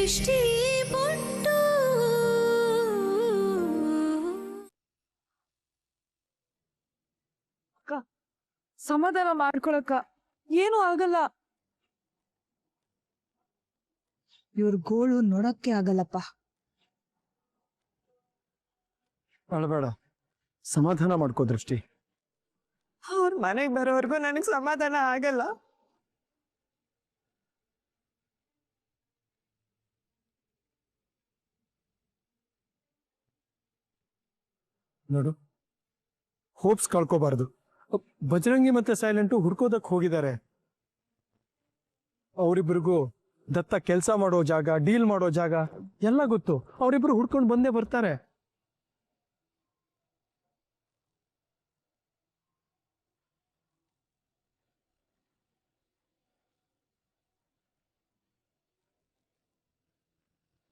ದೃಷ್ಟಿ ಬೊಟ್ಟು ಸಮಾಧಾನ ಮಾಡ್ಕೊಳಕ್ಕ ಏನು ಆಗಲ್ಲ. ಇವ್ರ ಗೋಳು ನೋಡಕ್ಕೆ ಆಗಲ್ಲಪ್ಪ. ಅಳಬೇಡ, ಸಮಾಧಾನ ಮಾಡ್ಕೋ ದೃಷ್ಟಿ. ಅವ್ರ ಮನೆಗ್ ಬರೋವರೆಗೂ ನನಗ್ ಸಮಾಧಾನ ಆಗಲ್ಲ. ನೋಡು, ಹೋಪ್ಸ್ ಕಳ್ಕೋಬಾರ್ದು. ಬಜರಂಗಿ ಮತ್ತೆ ಸೈಲೆಂಟು ಹುಡ್ಕೋದಕ್ ಹೋಗಿದ್ದಾರೆ. ಅವರಿಬ್ಬರಿಗೂ ದತ್ತ ಕೆಲಸ ಮಾಡೋ ಜಾಗ, ಡೀಲ್ ಮಾಡೋ ಜಾಗ ಎಲ್ಲ ಗೊತ್ತು. ಅವರಿಬ್ರು ಹುಡ್ಕೊಂಡು ಬಂದೇ ಬರ್ತಾರೆ.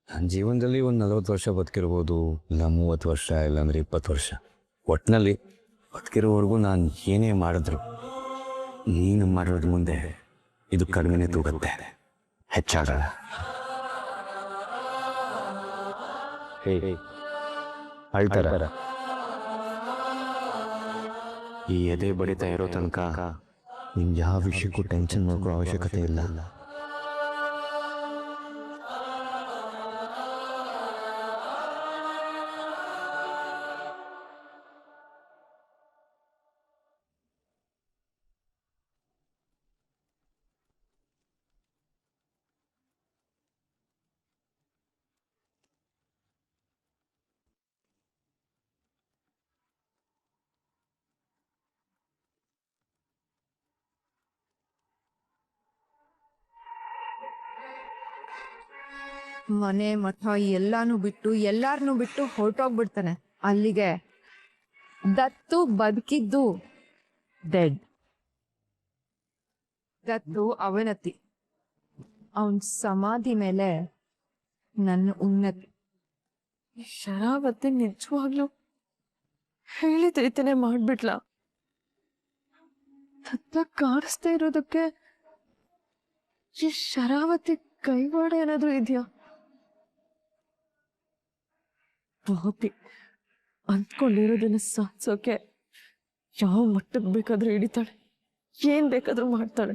ನನ್ನ ಜೀವನದಲ್ಲಿ ಒಂದು 40 ವರ್ಷ ಬದುಕಿರ್ಬೋದು, ಇಲ್ಲ 30 ವರ್ಷ, ಇಲ್ಲಾಂದ್ರೆ 20 ವರ್ಷ. ಒಟ್ಟಿನಲ್ಲಿ ಬದುಕಿರೋವರೆಗೂ ನಾನು ಏನೇ ಮಾಡಿದ್ರು ನೀನು ಮಾಡೋದ್ರ ಮುಂದೆ ಇದು ಕಡಿಮೆನೇ ತೂಗುತ್ತೆ, ಹೆಚ್ಚಾಗಲ್ಲ. ಅಳ್ತಾರ. ಈ ಎದೆ ಬಡಿತಾ ಇರೋ ತನಕ ನಿನ್ ಯಾವ ವಿಷಯಕ್ಕೂ ಟೆನ್ಷನ್ ಮಾಡ್ಕೊಳ್ಳೋ ಅವಶ್ಯಕತೆ ಇಲ್ಲ. ಮನೆ ಮಠ ಎಲ್ಲಾರ್ನು ಬಿಟ್ಟು ಹೊರಟೋಗ್ಬಿಡ್ತಾನೆ ಅಲ್ಲಿಗೆ. ದತ್ತು ಬದುಕಿದ್ದು ಡೆಡ್. ದತ್ತು ಅವನತಿ, ಅವನ್ ಸಮಾಧಿ ಮೇಲೆ ನನ್ನ ಉನ್ನತಿ. ಶರಾವತಿ ನಿಜವಾಗ್ಲು ಹೇಳಿದ ರೀತಿನೇ ಮಾಡ್ಬಿಟ್ಲ. ದತ್ತ ಕಾಣಿಸ್ತಾ ಇರೋದಕ್ಕೆ ಈ ಶರಾವತಿ ಕೈವಾಡ ಏನಾದ್ರೂ ಇದೆಯಾ? ಪಾಪಿ ಅಂದ್ಕೊಂಡಿರೋದನ್ನ ಸಾಧಿಸೋಕೆ ಯಾವ ಮಟ್ಟಕ್ಕೆ ಬೇಕಾದ್ರೂ ಹಿಡಿತಾಳೆ, ಏನ್ ಬೇಕಾದ್ರೂ ಮಾಡ್ತಾಳೆ.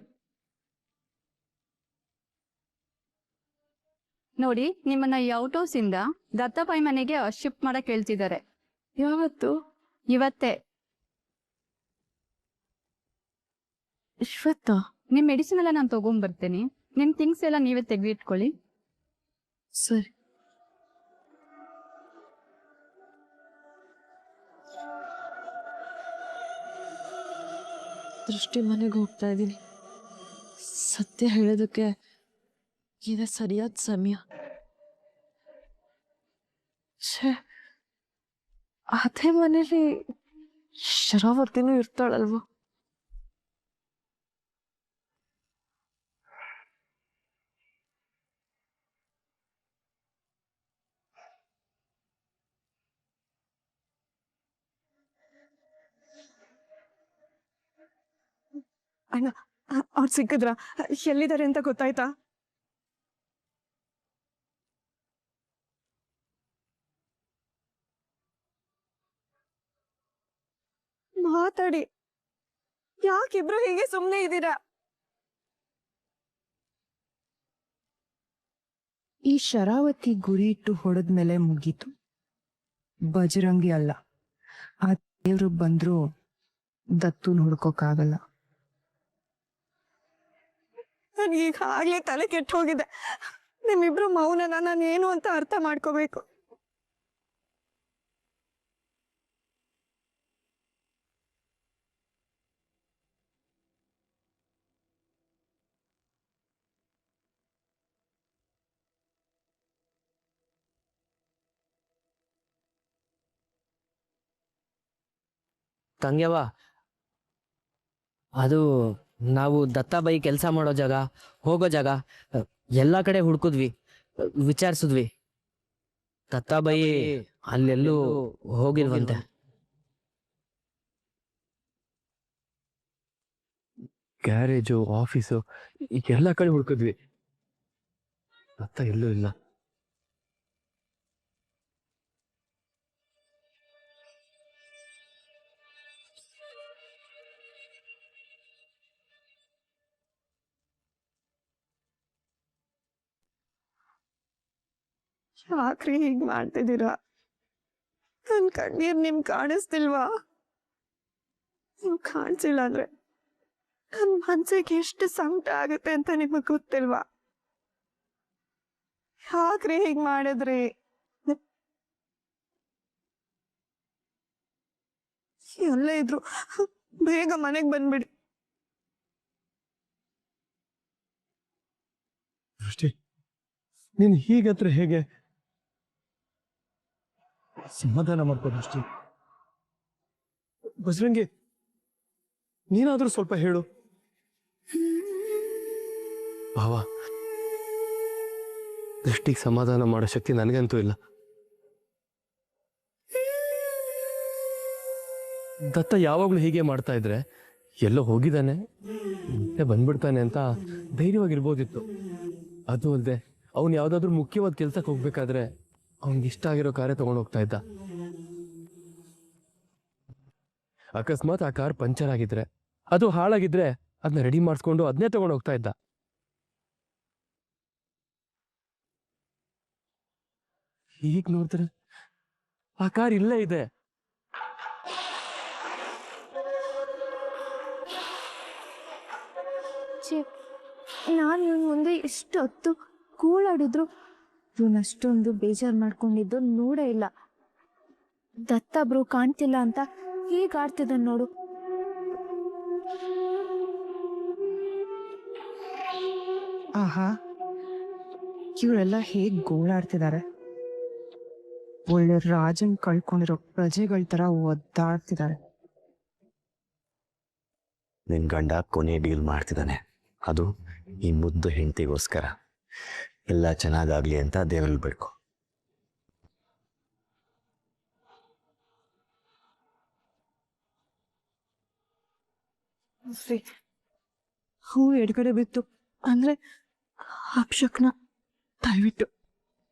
ನೋಡಿ, ನಿಮ್ಮನ್ನ ಈ ಔಟ್ ಹೌಸ್ ಇಂದ ದತ್ತಪಾಯಿ ಮನೆಗೆ ಶಿಫ್ಟ್ ಮಾಡಕ್ ಹೇಳ್ತಿದ್ದಾರೆ. ಯಾವತ್ತು? ಇವತ್ತೇ. ಇವತ್ತಾ? ನಿಮ್ ಮೆಡಿಸಿನ್ ಎಲ್ಲ ನಾನು ತಗೊಂಡ್ಬರ್ತೇನೆ. ನಿಮ್ ಥಿಂಗ್ಸ್ ಎಲ್ಲ ನೀವೇ ತೆಗೆದಿಟ್ಕೊಳ್ಳಿ. ಸರಿ. ದೃಷ್ಟಿ ಮನೆಗೆ ಹೋಗ್ತಾ ಇದ್ದೀನಿ. ಸತ್ಯ ಹೇಳೋದಕ್ಕೆ ಇದೇ ಸರಿಯಾದ ಸಮಯ. ಅದೇ ಮನೇಲಿ ಶರಾವತಿನೂ ಇರ್ತಾಳಲ್ವ? ಅಣ್ಣ, ಅವ್ರು ಸಿಕ್ಕಿದ್ರ? ಎಲ್ಲಿದ್ದಾರೆ ಅಂತ ಗೊತ್ತಾಯ್ತಾ? ಮಾತಾಡಿ. ಯಾಕಿಬ್ರು ಹೀಗೆ ಸುಮ್ಮನೆ ಇದ್ದೀರಾ? ಈ ಶರಾವತಿ ಗುರಿ ಇಟ್ಟು ಹೊಡೆದ್ಮೇಲೆ ಮುಗೀತು. ಬಜರಂಗಿ ಅಲ್ಲ, ಆ ದೇವ್ರು ಬಂದ್ರು ದತ್ತು ನೋಡ್ಕೋಕ್ಕಾಗಲ್ಲ. ನನಗೀಗ ಆಗ್ಲೇ ತಲೆ ಕೆಟ್ಟು ಹೋಗಿದೆ. ನಿಮ್ಮಿಬ್ರು ಮೌನನ ನಾನು ಏನು ಅಂತ ಅರ್ಥ ಮಾಡ್ಕೋಬೇಕು. ತಂಗ್ಯವ, ಅದು ನಾವು ದತ್ತಾಬಾಯಿ ಕೆಲಸ ಮಾಡೋ ಜಾಗ, ಹೋಗೋ ಜಾಗ ಎಲ್ಲ ಕಡೆ ಹುಡ್ಕುದ್ವಿ, ವಿಚಾರಿಸಿದ್ವಿ. ದತ್ತಾಬಾಯಿ ಅಲ್ಲೆಲ್ಲೂ ಹೋಗಿಲ್ವಂತೆ. ಗ್ಯಾರೇಜು, ಆಫೀಸು, ಎಲ್ಲ ಕಡೆ ಹುಡ್ಕಿದ್ವಿ. ದತ್ತ ಎಲ್ಲೂ ಇಲ್ಲ. ಯಾಕ್ರಿ ಹೀಗ್ ಮಾಡ್ತಿದ್ದೀರಾ? ನನ್ ಕಣ್ಣೀರ್ ನಿಮ್ ಕಾಣಿಸ್ತಿಲ್ವಾ? ನೀವ್ ಕಾಣಿಸಿಲ್ಲ ಅಂದ್ರೆ ನನ್ ಮನ್ಸಿಗೆ ಎಷ್ಟು ಸಂಕಟ ಆಗುತ್ತೆ ಅಂತ ನಿಮಗ್ ಗೊತ್ತಿಲ್ವಾ? ಯಾಕ್ರಿ ಹೀಗ್ ಮಾಡಿದ್ರಿ? ಎಲ್ಲೇ ಇದ್ರು ಬೇಗ ಮನೆಗ್ ಬಂದ್ಬಿಡಿ. ದೃಷ್ಟಿ, ನೀನು ಹೀಗತ್ರ ಹೇಗೆ? ಸಮಾಧಾನ ಮಾಡ್ಕೋ ದೃಷ್ಟಿ. ಬಜರಂಗಿ, ನೀನಾದ್ರೂ ಸ್ವಲ್ಪ ಹೇಳು. ಭಾವ, ದೃಷ್ಟಿಗೆ ಸಮಾಧಾನ ಮಾಡೋ ಶಕ್ತಿ ನನಗಂತೂ ಇಲ್ಲ. ದತ್ತ ಯಾವಾಗಲೂ ಹೀಗೆ ಮಾಡ್ತಾ ಇದ್ರೆ ಎಲ್ಲೋ ಹೋಗಿದ್ದಾನೆ ಮತ್ತೆ ಬಂದ್ಬಿಡ್ತಾನೆ ಅಂತ ಧೈರ್ಯವಾಗಿರ್ಬೋದಿತ್ತು. ಅದು ಅಲ್ಲದೆ ಅವನು ಯಾವ್ದಾದ್ರು ಮುಖ್ಯವಾದ ಕೆಲ್ಸಕ್ಕೆ ಹೋಗ್ಬೇಕಾದ್ರೆ ಅವನಿಗೆ ಇಷ್ಟ ಆಗಿರೋ ಕಾರೇ ತಗೊಂಡು ಹೋಗ್ತಾ ಇದ್ದ. ಅಕಸ್ಮಾತ್ ಆ ಕಾರ್ ಪಂಚರ್ ಆಗಿದ್ರೆ, ಅದು ಹಾಳಾಗಿದ್ರೆ ಅದನ್ನ ರೆಡಿ ಮಾಡಿಸ್ಕೊಂಡು ಅದನ್ನೇ ತಗೊಂಡು ಹೋಗ್ತಾ ಇದ್ದ. ಹೀಗ್ ನೋಡಿದ್ರೆ ಆ ಕಾರ್ ಇಲ್ಲೇ ಇದೆ. ನಾನು ಇವನ್ ಮುಂದೆ ಎಷ್ಟು ಹೊತ್ತು ಕೂಳಾಡಿದ್ರು ಇವನ್ ಅಷ್ಟೊಂದು ಬೇಜಾರು ಮಾಡ್ಕೊಂಡಿದ್ದು ನೋಡೇ ಇಲ್ಲ. ದತ್ತ ಬ್ರೋ ಕಾಣ್ತಿಲ್ಲ ಅಂತ ಹೀಗ್ ಆಡ್ತಿದ್ದ ನೋಡು. ಆಹಾ, ಇವರೆಲ್ಲ ಹೇಗ್ ಗೋಳಾಡ್ತಿದ್ದಾರೆ. ಒಳ್ಳೆ ರಾಜನ್ ಕಳ್ಕೊಂಡಿರೋ ಪ್ರಜೆಗಳ ತರ ಒದ್ದಾಡ್ತಿದ್ದಾರೆ. ನಿನ್ ಗಂಡ ಕೊನೆ ಡೀಲ್ ಮಾಡ್ತಿದ್ದಾನೆ, ಅದು ಈ ಮುದ್ದು ಹೆಂಡತಿಗೋಸ್ಕರ. ಎಲ್ಲ ಚೆನ್ನಾಗಾಗ್ಲಿ ಅಂತ ದೇವರಲ್ಲಿ ಬಿಡ್ಕೊ. ಹೂ ಎಡ್ಗಡೆ ಬಿತ್ತು ಅಂದ್ರೆ ಅಪ್ಶಕ್ನ, ದಯವಿಟ್ಟು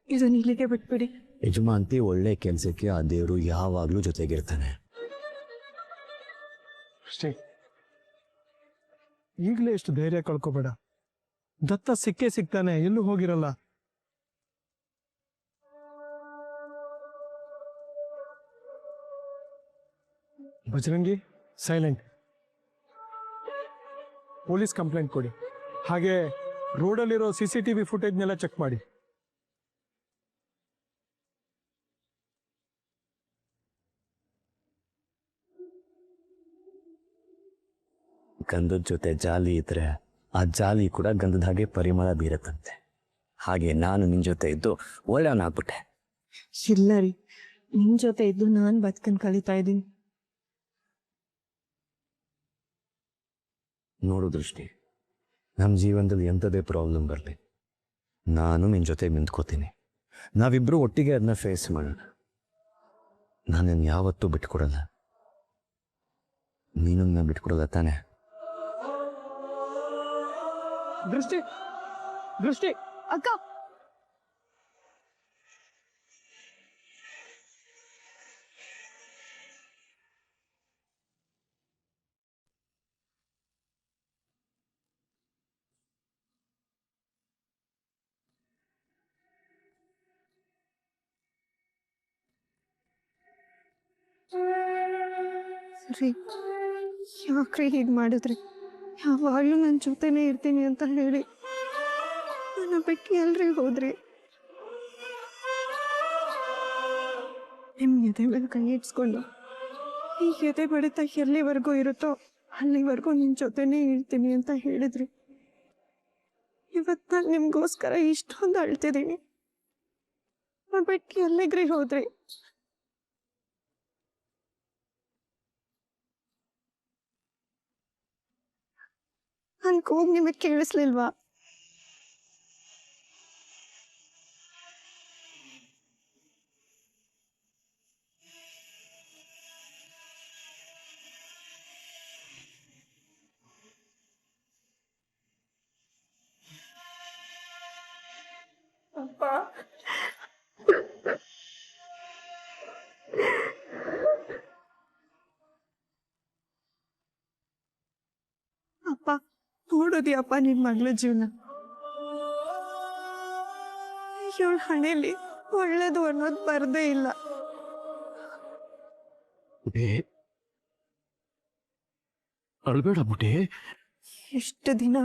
ಇದನ್ನ ಇಲ್ಲಿಗೆ ಬಿಟ್ಬಿಡಿ. ಯಜಮಾಂತಿ ಒಳ್ಳೆ ಕೆಲ್ಸಕ್ಕೆ ಆ ದೇವರು ಯಾವಾಗ್ಲೂ ಜೊತೆಗಿರ್ತಾನೆ. ಅಷ್ಟೇ, ಈಗಲೇ ಎಷ್ಟು ಧೈರ್ಯ ಕಳ್ಕೊಬೇಡ. ದತ್ತ ಸಿಕ್ಕೇ ಸಿಗ್ತಾನೆ, ಎಲ್ಲೂ ಹೋಗಿರಲ್ಲ. ಬಜರಂಗಿ, ಸೈಲೆಂಟ್. ಪೊಲೀಸ್ ಕಂಪ್ಲೇಂಟ್ ಕೊಡಿ. ಹಾಗೆ ರೋಡಲ್ಲಿರೋ CCTV ಫುಟೇಜ್ನೆಲ್ಲ ಚೆಕ್ ಮಾಡಿ. ಗಂಧದ ಜೊತೆ ಜಾಲಿ ಇದ್ರೆ ಆ ಜಾಲಿ ಕೂಡ ಗಂಧದ ಹಾಗೆ ಪರಿಮಳ ಬೀರತ್ತಂತೆ. ಹಾಗೆ ನಾನು ನಿನ್ ಜೊತೆ ಇದ್ದು ಒಳ್ಳೆಯವನಾಗ್ಬಿಟ್ಟೆ. ಇಲ್ಲ ರೀ, ನಿಮ್ ಜೊತೆ ಇದ್ದು ನಾನ್ ಬದುಕನ್ ಕಲಿತಾ ಇದ್ದೀನಿ. ನೋಡು ದೃಷ್ಟಿ, ನಮ್ಮ ಜೀವನದಲ್ಲಿ ಎಂಥದೇ ಪ್ರಾಬ್ಲಮ್ ಬರಲಿ, ನಾನು ನಿನ್ನ ಜೊತೆ ನಿಂತ್ಕೋತೀನಿ. ನಾವಿಬ್ರು ಒಟ್ಟಿಗೆ ಅದನ್ನ ಫೇಸ್ ಮಾಡೋಣ. ನಾನೇನು ಯಾವತ್ತೂ ಬಿಟ್ಕೊಡಲ್ಲ, ನೀನು ನನ್ನ ಬಿಟ್ಕೊಡಲ್ಲ ತಾನೆ? ದೃಷ್ಟಿ, ದೃಷ್ಟಿ, ಅಕ್ಕ, ಸರಿ, ಯಾಕ್ರಿ ಹೀಗ್ ಮಾಡಿದ್ರಿ? ಯಾವಾಗ್ಲೂ ನನ್ನ ಜೊತೆನೇ ಇರ್ತೀನಿ ಅಂತ ಹೇಳಿ ನನ್ನ ಬಿಟ್ಟು ಎಲ್ರಿ ಹೋದ್ರಿ? ನಿಮ್ ಎದೆ ಮೇಲೆ ಕೈ ಇಡ್ಸ್ಕೊಂಡು ಈ ಎದೆ ಬಡಿತ ಎಲ್ಲಿವರೆಗೂ ಇರುತ್ತೋ ಅಲ್ಲಿವರೆಗೂ ನಿಮ್ ಜೊತೆನೇ ಇರ್ತೀನಿ ಅಂತ ಹೇಳಿದ್ರಿ. ಇವತ್ತು ನಾನು ನಿಮ್ಗೋಸ್ಕರ ಇಷ್ಟೊಂದು ಅಳ್ತಿದ್ದೀನಿ. ನನ್ನ ಬಿಟ್ಟು ಎಲ್ಲಿಗ್ರಿ ಹೋದ್ರಿ? ನನ್ ಕೂಗ್ ನಿಮಗ್ ಕೇಳಿಸ್ಲಿಲ್ವಾ? ಅಪ್ಪ, ಅಪ್ಪ, ನೋಡೋದಿಯಪ್ಪ ನಿನ್ ಮಗಳ ಜೀವನ. ಇವಳ ಹಣೆಯಲ್ಲಿ ಒಳ್ಳೇದು ಅನ್ನೋದು ಬರ್ದೇ ಇಲ್ಲ. ಬುಟೇ ಅಳ್ಬೇಡ ಬುಟೇ. ಎಷ್ಟು ದಿನ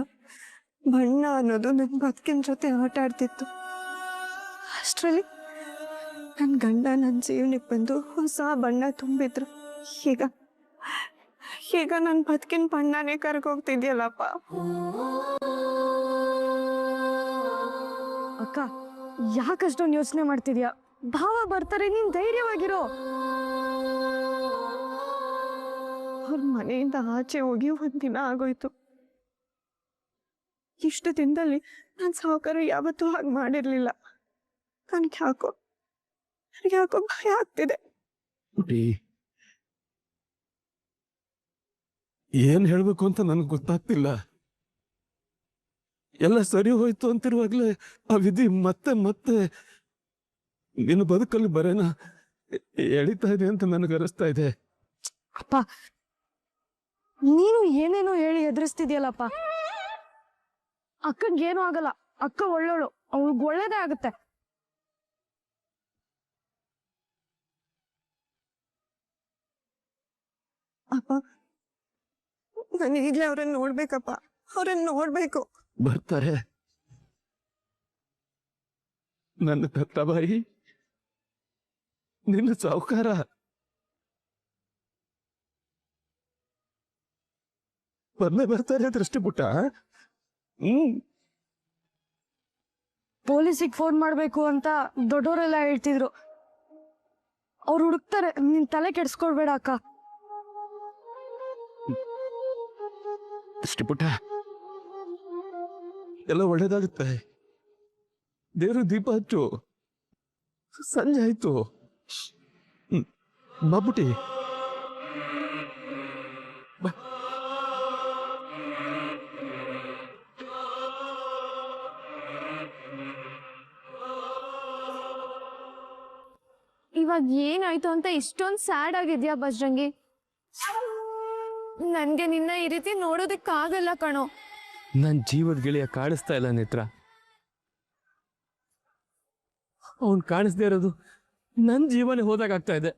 ಬಣ್ಣ ಅನ್ನೋದು ನನ್ನ ಬದುಕಿನ ಜೊತೆ ಆಟ ಆಡ್ತಿತ್ತು. ಅಷ್ಟರಲ್ಲಿ ನನ್ನ ಗಂಡ ನನ್ನ ಜೀವನಕ್ಕೆ ಬಂದು ಹೊಸ ಬಣ್ಣ ತುಂಬಿದ್ರು. ಈಗ ನನ್ನ ಬದುಕಿನ ಬಣ್ಣನೇ ಕರ್ಗೋಗ್ತಿದ್ಯಲ್ಲಪ್ಪ. ಅಕ್ಕ ಯಾಕಷ್ಟೊಂದು ಯೋಚನೆ ಮಾಡ್ತಿದ್ಯಾ? ಭಾವ ಬರ್ತಾರೆ, ನೀನ್ ಧೈರ್ಯವಾಗಿರೋ. ಅವ್ರ ಮನೆಯಿಂದ ಆಚೆ ಹೋಗಿ ಒಂದಿನ ಆಗೋಯ್ತು. ಇಷ್ಟು ದಿನದಲ್ಲಿ ನನ್ನ ಸಾವುಕಾರ ಯಾವತ್ತೂ ಹಾಗೆ ಮಾಡಿರ್ಲಿಲ್ಲ. ನನ್ಗೆ ಯಾಕೋ ಭಯ ಆಗ್ತಿದೆ. ಬುಟಿ ಏನ್ ಹೇಳ್ಬೇಕು ಅಂತ ನನ್ಗೆ ಗೊತ್ತಾಗ್ತಿಲ್ಲ. ಎಲ್ಲ ಸರಿ ಹೋಯ್ತು ಅಂತಿರುವಾಗ್ಲೇ ಆ ವಿಧಿ ಮತ್ತೆ ಮತ್ತೆ ನಿನ್ನ ಬದುಕಲ್ಲಿ ಬರೇನ ಎಳಿತಾ ಇದೆ ಅಂತ ನನಗೆ ಅನಿಸ್ತಾ ಇದೆ. ಅಪ್ಪ ನೀನು ಏನೇನೋ ಹೇಳಿ ಎದುರಿಸ್ತಿದ್ಯಲ್ಲಪ್ಪ. ಅಕ್ಕಂಗೇನು ಆಗಲ್ಲ, ಅಕ್ಕ ಒಳ್ಳೋಳು, ಅವಳಿಗೆ ಒಳ್ಳೇದೇ ಆಗುತ್ತೆ. ಅಪ್ಪ ನಾನು ಈಗಲೇ ಅವ್ರನ್ನ ನೋಡ್ಬೇಕಪ್ಪ, ಅವ್ರನ್ನ ನೋಡ್ಬೇಕು. ಬರ್ತಾರೆ ನನ್ನ ದತ್ತಾಬಾಯಿ, ನಿನ್ನ ಸಾವುಕಾರ. ಬರ್ತಾರೆ ಅದರಷ್ಟೇ ಪುಟ್ಟ. ಪೊಲೀಸಿಗೆ ಫೋನ್ ಮಾಡ್ಬೇಕು ಅಂತ ದೊಡ್ಡವರೆಲ್ಲ ಹೇಳ್ತಿದ್ರು. ಅವ್ರು ಹುಡುಕ್ತಾರೆ, ನೀನ್ ತಲೆ ಕೆಡ್ಸ್ಕೊಳ್ಬೇಡ ಅಕ್ಕ. ಅಷ್ಟೇ ಪುಟ್ಟ, ಎಲ್ಲ ಒಳ್ಳೇದಾಗುತ್ತೆ. ದೇವ್ರ ದೀಪ ಹಚ್ಚು, ಸಂಜೆ ಆಯ್ತು. ಬಾಬುಟಿ ಬಾ. ಇವಾಗ ಏನಾಯ್ತು ಅಂತ ಇಷ್ಟೊಂದು ಸ್ಯಾಡ್ ಆಗಿದ್ಯಾ ಬಜ್ರಂಗಿ? ನನ್ಗೆ ನಿನ್ನ ಈ ರೀತಿ ನೋಡೋದಕ್ಕಾಗಲ್ಲ ಕಣೋ. ನನ್ ಜೀವದ ಗೆಳೆಯ ಕಾಣಿಸ್ತಾ ಇಲ್ಲ ನೇತ್ರ. ಅವನ್ ಕಾಣಿಸ್ದೇ ಇರೋದು ನನ್ ಜೀವನೇ ಹೋದಾಗ್ತಾ ಇದೆ.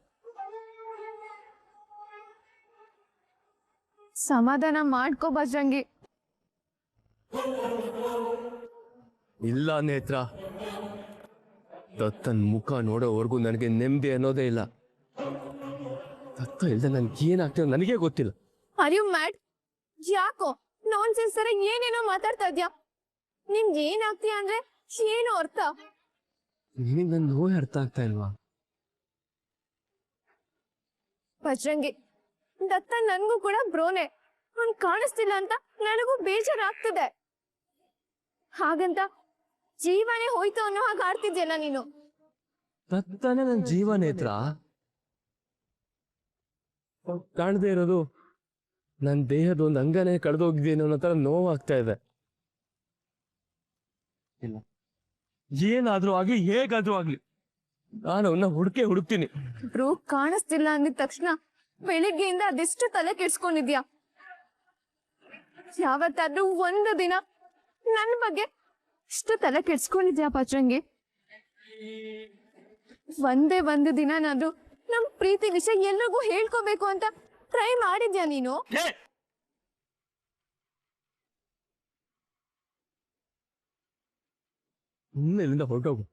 ಸಮಾಧಾನ ಮಾಡ್ಕೋ ಬಜ್ರಂಗಿ. ಇಲ್ಲ ನೇತ್ರ, ದತ್ತನ್ ಮುಖ ನೋಡೋವರೆಗೂ ನನಗೆ ನೆಮ್ಮದಿ ಅನ್ನೋದೇ ಇಲ್ಲ. ದತ್ತ ಇಲ್ಲದೆ ನನ್ಗೆ ಏನಾಗ್ತದೆ ನನಗೆ ಗೊತ್ತಿಲ್ಲ. Are you mad? ಯಾಕೋ ನಾನ್ ಸೆನ್ಸ್ ತರ ಏನೇನೋ ಮಾತಾಡ್ತಾ ಇದ್ಯಾ? ನಿಮ್ಗೆ ಏನಾಗ್ತೀಯ ಅಂದ್ರೆ ಏನು ಅರ್ಥ? ನಿನಗೆ ನನ್ನ ನೋವು ಅರ್ಥ ಆಗ್ತಾ ಇಲ್ವಾ? ಬಜ್ರಂಗಿ, ದತ್ತ ನನ್ಗೂ ಕೂಡ ಬ್ರೋನೆ. ಅವ್ನ್ ಕಾಣಿಸ್ತಿಲ್ಲ ಅಂತ ನನಗೂ ಬೇಜಾರಾಗ್ತದೆ. ಹಾಗಂತ ಜೀವನೇ ಹೋಯ್ತು ಅನ್ನೋ ಹಾಗೆ ಆಡ್ತಿದ್ಯಲ್ಲ ನೀನು. ದತ್ತನೇ ನನ್ನ ಜೀವ ನೇತ್ರ. ಕಾಣದೇ ಇರೋದು ನನ್ನ ದೇಹದ ಒಂದು ಅಂಗನೇ ಕಳೆದೋಗಿದ್ದೇನೆ ಅನ್ನೋ ತರ ನೋವಾಗ್ತಾ ಇದೆ. ಇಲ್ಲ, ಏನಾದ್ರೂ ಆಗ್ಲಿ, ಹೇಗಾದ್ರೂ ಆಗ್ಲಿ, ನಾನು ಅವನ್ನ ಹುಡುಕ್ತೀನಿ. ಬ್ರೋ ಕಾಣಿಸ್ತಿಲ್ಲ ಅಂದಿದ ತಕ್ಷಣ ಬೆಳಿಗ್ಗೆಯಿಂದ ಅದೆಷ್ಟು ತಲೆ ಕೆಡ್ಸ್ಕೊಂಡಿದ್ಯಾ? ಯಾವತ್ತಾದ್ರೂ ಒಂದು ದಿನ ನನ್ನ ಬಗ್ಗೆ ಇಷ್ಟು ತಲೆ ಕೆಡ್ಸ್ಕೊಂಡಿದ್ಯಾ ಬಜ್ರಂಗಿ? ಒಂದೇ ಒಂದು ದಿನ ನಾನು ನಮ್ ಪ್ರೀತಿ ವಿಷಯ ಎಲ್ರಿಗೂ ಹೇಳ್ಕೋಬೇಕು ಅಂತ ಟ್ರೈ ಮಾಡಿದ್ಯಾ ನೀನು? ಇಲ್ಲಿಂದ ಹೊರಟೋಗು.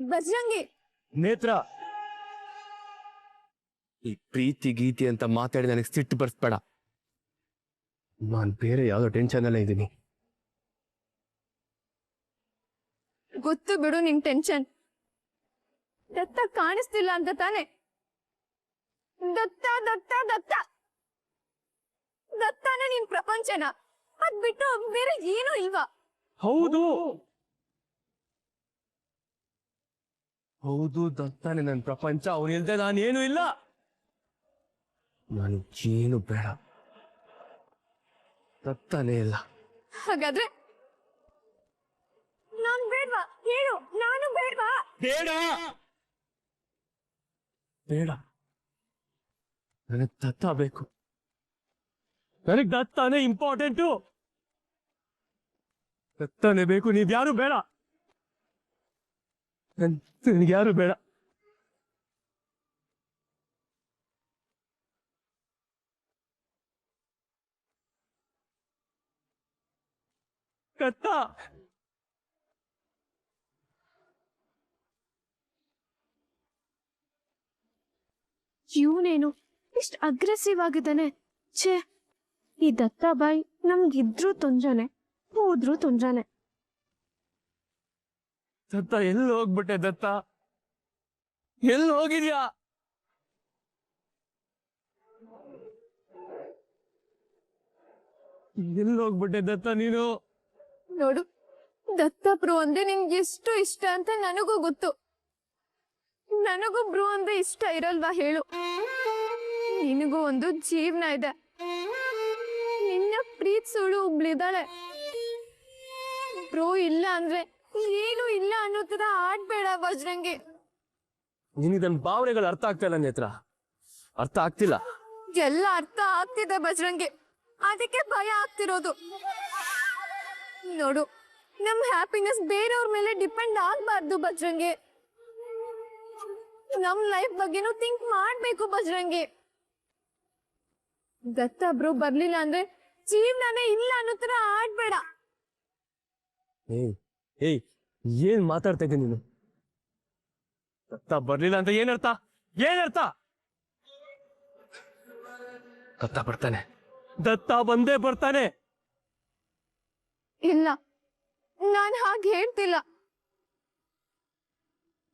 ಬಜ್ರಂಗಿ, ನೇತ್ರ, ಈ ಪ್ರೀತಿ ಗೀತಿ ಅಂತ ಮಾತಾಡಿ ನನಗೆ ಸಿಟ್ಟು ಬರ್ಸ್ಬೇಡ. ನಾನು ಬೇರೆ ಯಾವ್ದೋ ಟೆನ್ಷನ್ ಅಲ್ಲೇ ಇದ್ದೀನಿ. ಗೊತ್ತು ಬಿಡು ನಿನ್ ಟೆನ್ಷನ್. ದತ್ತ ಕಾಣಿಸ್ತಿಲ್ಲ ಅಂತ ತಾನೆ? ದತ್ತ ದತ್ತ ದತ್ತ ದತ್ತನೇ ನಿನ್ ಪ್ರಪಂಚನ? ಅದ್ ಬಿಟ್ಟು ಬೇರೆ ಏನೂ ಇಲ್ವಾ? ಹೌದು ಹೌದು, ದತ್ತಾನೆ ನನ್ನ ಪ್ರಪಂಚ. ಅವನಿಲ್ದೆ ನಾನೇನು ಇಲ್ಲ. ನಾನು ಏನು ಬೇಡ, ದತ್ತಾನೇ ಇಲ್ಲ. ಹಾಗಾದ್ರೆ ನಾನ್ ಬೇಡ್ವಾ? ಹೇಳು, ನಾನು ಬೇಡ್ವಾ? ಬೇಡ ಬೇಡ, ನನಗೆ ದತ್ತ ಬೇಕು. ನನಗೆ ದತ್ತಾನೇ ಇಂಪಾರ್ಟೆಂಟು. ದತ್ತನೇ ಬೇಕು, ನೀವ್ಯಾರು ಬೇಡ. ಯಾರು ಬೇಡ. ದತ್ತ ಇವನೇನು ಇಷ್ಟು ಅಗ್ರೆಸಿವ್ ಆಗಿದ್ದಾನೆ. ಛೇ, ಈ ದತ್ತಾಬಾಯಿ ನಮ್ಗಿದ್ರು ತೊಂಜಾನೆ, ಹೋದ್ರು ತೊಂಜಾನೆ. ದತ್ತ ಎಲ್ಲಿ ಹೋಗ್ಬಿಟ್ಟೆ? ದತ್ತ ಎಲ್ಲಿ ಹೋಗಿದ್ಯಾ? ಎಲ್ಲಿ ಹೋಗ್ಬಿಟ್ಟೆ ದತ್ತ ನೀನು? ನೋಡು, ದತ್ತ ಬ್ರೋ ಅಂದ್ರೆ ನಿನ್ಗೆ ಎಷ್ಟು ಇಷ್ಟ ಅಂತ ನನಗೂ ಗೊತ್ತು. ನನಗೂ ಬ್ರೋ ಅಂದ್ರೆ ಇಷ್ಟ ಇರಲ್ವಾ ಹೇಳು? ನಿನಗೂ ಒಂದು ಜೀವನ ಇದೆ. ನಿನ್ನ ಪ್ರೀತಿಸೋಳು ಒಬ್ಳಿದಾಳೆ. ಬ್ರೋ ಇಲ್ಲ ಅಂದ್ರೆ ಏನು ಇಲ್ಲ ಅನ್ನೋ ತರ ಆಡ್ಬೇಡ ಬಜ್ರಂಗಿ. ನಿನಗೆ ನನ್ನ ಭಾವನೆಗಳು ಅರ್ಥ ಆಗ್ತಾ ಇಲ್ಲ ನೇತ್ರ, ಅರ್ಥ ಆಗ್ತಿಲ್ಲ. ಎಲ್ಲ ಅರ್ಥ ಆಗ್ತಿದೆ ಬಜ್ರಂಗಿ, ಅದಕ್ಕೆ ಭಯ ಆಗ್ತಿರೋದು. ನೋಡು, ನಮ್ ಹ್ಯಾಪಿನೆಸ್ ಬೇರೆಯವ್ರ ಮೇಲೆ ಡಿಪೆಂಡ್ ಆಗ್ಬಾರ್ದು ಬಜ್ರಂಗಿ. ನಮ್ ಲೈಫ್ ಬಗ್ಗೆನೂ ಥಿಂಕ್ ಮಾಡ್ಬೇಕು ಬಜ್ರಂಗಿ. ದತ್ತ ಬ್ರೋ ಬರ್ಲಿಲ್ಲ ಅಂದ್ರೆ ಜೀವನನೇ ಇಲ್ಲ ಅನ್ನೋ ತರ ಆಡ್ಬೇಡ. ಏಯ್ ಏನ್ ಮಾತಾಡ್ತಾ ಇದ್ದೀನಿ ನೀನು? ದತ್ತ ಬರ್ಲಿಲ್ಲ ಅಂತ ಏನರ್ಥ? ಏನರ್ಥ? ದತ್ತ ಬರ್ತಾನೆ, ದತ್ತ ಬಂದೇ ಬರ್ತಾನೆ. ಇಲ್ಲ, ನಾನ್ ಹಾಗೆ ಹೇಳ್ತಿಲ್ಲ.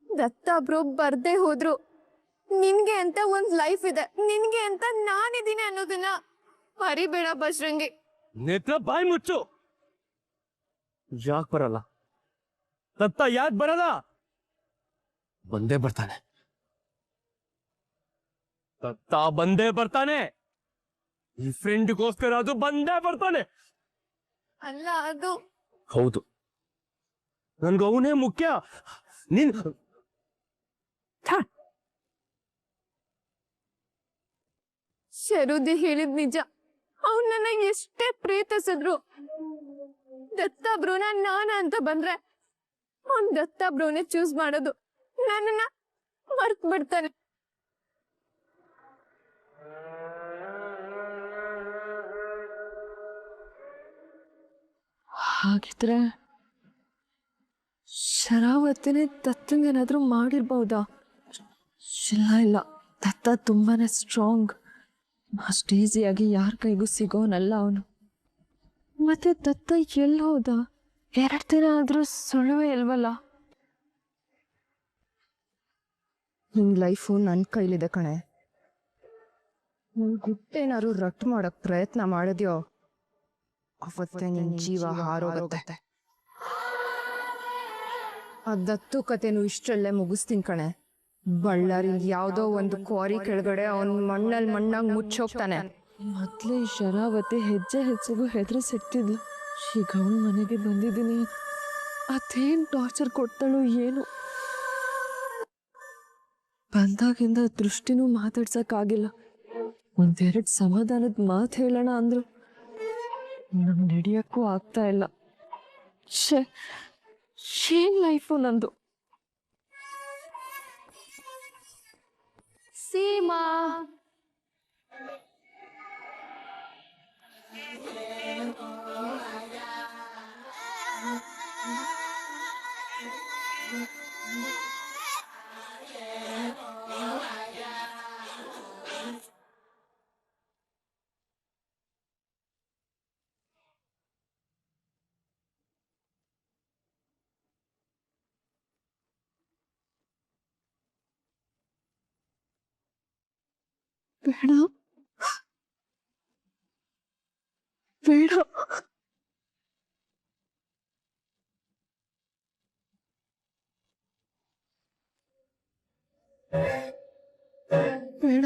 ದತ್ತ ಬ್ರೋ ಬರ್ದೇ ಹೋದ್ರು ನಿನ್ಗೆ ಅಂತ ಒಂದ್ ಲೈಫ್ ಇದೆ, ನಿನ್ಗೆ ಅಂತ ನಾನಿದ್ದೀನಿ ಅನ್ನೋದನ್ನ ಮರಿಬೇಡ ಬಜ್ರಂಗಿ. ನೇತ್ರ ಬಾಯಿ ಮುಚ್ಚು. ಯಾಕೆ ಬರಲ್ಲ? ದತ್ತ ಯಾಕೆ ಬರಲ್ಲ? ಬಂದೇ ಬರ್ತಾನೆ, ದತ್ತ ಬಂದೇ ಬರ್ತಾನೆ. ಈ ಫ್ರೆಂಡ್ಗೋಸ್ಕರ ಅದು ಬಂದೇ ಬರ್ತಾನೆ. ಅಲ್ಲ, ಅದು ಹೌದು, ನನ್ಗೆ ಅವನೇ ಮುಖ್ಯ. ನೀನ್ ಶರುದಿ ಹೇಳಿದ್ ನಿಜ. ಅವ್ನ್ ನನ್ನ ಎಷ್ಟೇ ಪ್ರೀತಿಸಿದ್ರು ದತ್ತ ಬ್ರೋನ ನಾನ ಅಂತ ಬಂದ್ರೆ ಅವ್ನ್ ದತ್ತ ಬ್ರೋನೇ ಚೂಸ್ ಮಾಡೋದು. ನನ್ನನ್ನ ಮರ್ತ್ ಬಿಡ್ತಾನೆ. ಹಾಗಿದ್ರೆ ಶರಾವತಿನೇ ದತ್ತಂಗೇನಾದ್ರೂ ಮಾಡಿರ್ಬಹುದಾ? ಇಲ್ಲ ಇಲ್ಲ, ದತ್ತ ತುಂಬಾನೇ ಸ್ಟ್ರಾಂಗ್. ಅಷ್ಟು ಈಸಿಯಾಗಿ ಯಾರ ಕೈಗೂ ಸಿಗೋನಲ್ಲ ಅವನು. ಮತ್ತೆ ದತ್ತ ಎಲ್ಲಿ ಹೋದ? 2 ದಿನ ಆದ್ರೂ ಸುಳುವೇ ಇಲ್ವಲ್ಲ. ನಿನ್ ಲೈಫು ನನ್ನ ಕೈಲಿದೆ ಕಣೆ. ಗುಟ್ಟೇನಾದ್ರು ರಟ್ಟು ಮಾಡಕ್ ಪ್ರಯತ್ನ ಮಾಡಿದ್ಯೋ ಅವತ್ತೇ ನಿನ್ ಜೀವ ಹಾರೋಗತ್ತೆ. ಆ ದತ್ತು ಕತೆನು ಇಷ್ಟರಲ್ಲೇ ಮುಗಿಸ್ತೀನಿ ಕಣೆ. ಬಳ್ಳಾರಿ ಯಾವ್ದೋ ಒಂದು ಕ್ವಾರಿ ಕೆಳಗಡೆ ಅವನ್ ಮಣ್ಣಾಗಿ ಮುಚ್ಚೋಗ್ತಾನೆ. ಮೊದ್ಲೇ ಈ ಶರಾವತಿ ಹೆಜ್ಜೆ ಹೆಜ್ಜೆಗೂ ಹೆದರಿಸಿಟ್ಟಿದ್ಲು. ಈಗ ಅವನ ಮನೆಗೆ ಬಂದಿದ್ದೀನಿ, ಅದೇನ್ ಟಾರ್ಚರ್ ಕೊಡ್ತಾಳು ಏನು. ಬಂದಾಗಿಂದ ದೃಷ್ಟಿನೂ ಮಾತಾಡ್ಸಕ್ಕಾಗಿಲ್ಲ. 1-2 ಸಮಾಧಾನದ ಮಾತು ಹೇಳೋಣ ಅಂದ್ರು ನಂಗೆ ನಡೆಯಕ್ಕೂ ಆಗ್ತಾ ಇಲ್ಲ. ಏನ್ ಲೈಫು ನಂದು. ಸೀಮಾ, ಬೇಡ ಬೇಡ ಬೇಡ